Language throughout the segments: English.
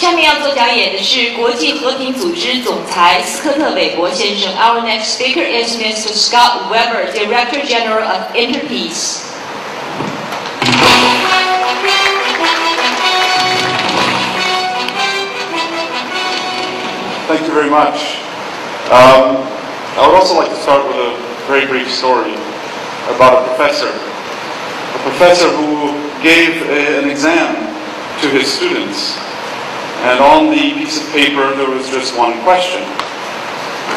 下面要做讲演的是国际和平组织总裁斯科特韦伯先生。Our next speaker is Mr. Scott Weber, Director General of Interpeace. Thank you very much. I would also like to start with a very brief story about a professor who gave an exam to his students, and on the piece of paper there was just one question.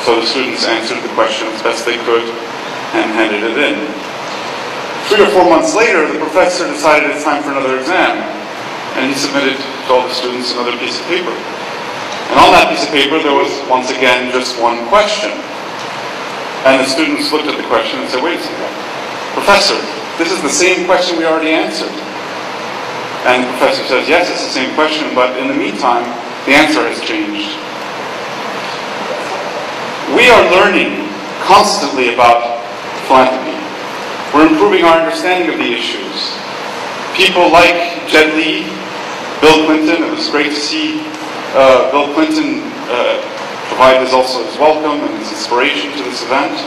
So the students answered the question as best they could and handed it in. 3 or 4 months later, the professor decided it's time for another exam, and he submitted to all the students another piece of paper. And on that piece of paper there was once again just one question. And the students looked at the question and said, "Wait a second, Professor, this is the same question we already answered." And the professor says, "Yes, it's the same question, but in the meantime, the answer has changed." We are learning constantly about philanthropy. We're improving our understanding of the issues. People like Jed Lee, Bill Clinton, it was great to see Bill Clinton provide his welcome and his inspiration to this event,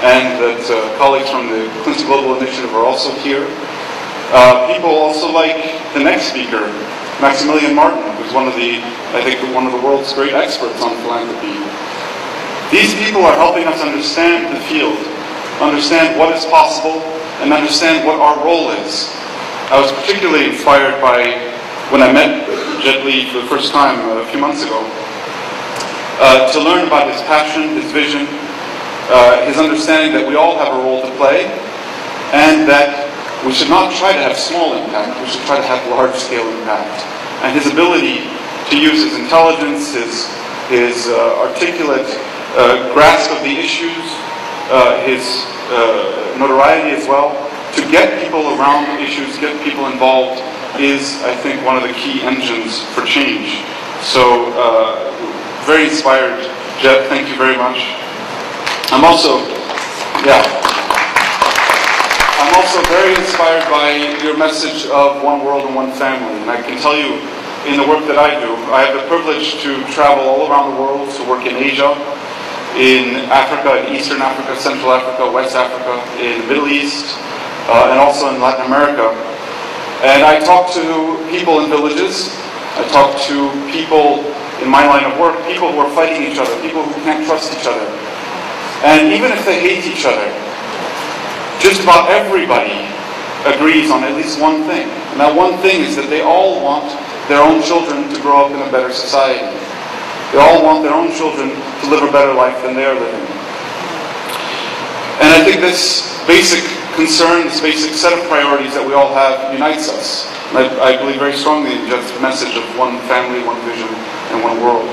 and that colleagues from the Clinton Global Initiative are also here. People also like the next speaker, Maximilian Martin, who's one of the world's great experts on philanthropy. These people are helping us understand the field, understand what is possible, and understand what our role is. I was particularly inspired by when I met Jed Lee for the first time a few months ago, to learn about his passion, his vision, his understanding that we all have a role to play, and that we should not try to have small impact, we should try to have large-scale impact. And his ability to use his intelligence, his articulate grasp of the issues, his notoriety as well, to get people around the issues, get people involved, is, I think, one of the key engines for change. So, very inspired, Jed, thank you very much. I'm also very inspired by your message of one world and one family. And I can tell you, in the work that I do, I have the privilege to travel all around the world, to work in Asia, in Africa, in Eastern Africa, Central Africa, West Africa, in the Middle East, and also in Latin America. And I talk to people in villages, I talk to people in my line of work, people who are fighting each other, people who can't trust each other. And even if they hate each other, just about everybody agrees on at least one thing. And that one thing is that they all want their own children to grow up in a better society. They all want their own children to live a better life than they are living. And I think this basic concern, this basic set of priorities that we all have unites us. I believe very strongly in Jed's message of one family, one vision, and one world.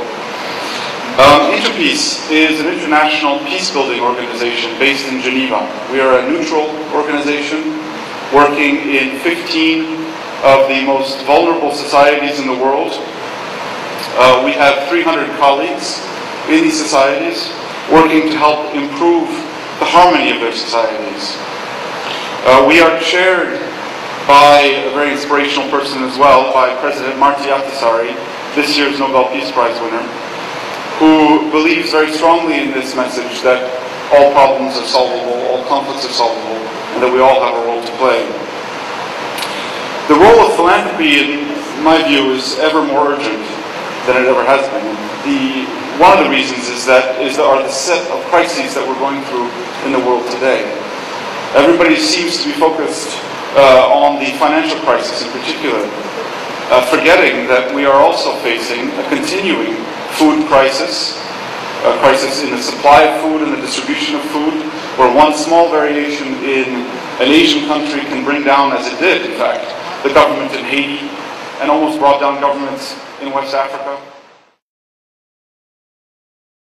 Interpeace is an international peace-building organization based in Geneva. We are a neutral organization working in 15 of the most vulnerable societies in the world. We have 300 colleagues in these societies working to help improve the harmony of their societies. We are chaired by a very inspirational person as well, by President Marty Ahtisaari, this year's Nobel Peace Prize winner, who believes very strongly in this message that all problems are solvable, all conflicts are solvable, and that we all have a role to play. The role of philanthropy, in my view, is ever more urgent than it ever has been. One of the reasons are the set of crises that we're going through in the world today. Everybody seems to be focused on the financial crisis in particular, forgetting that we are also facing a continuing food crisis, a crisis in the supply of food and the distribution of food, where one small variation in an Asian country can bring down, as it did in fact, the government in Haiti, and almost brought down governments in West Africa.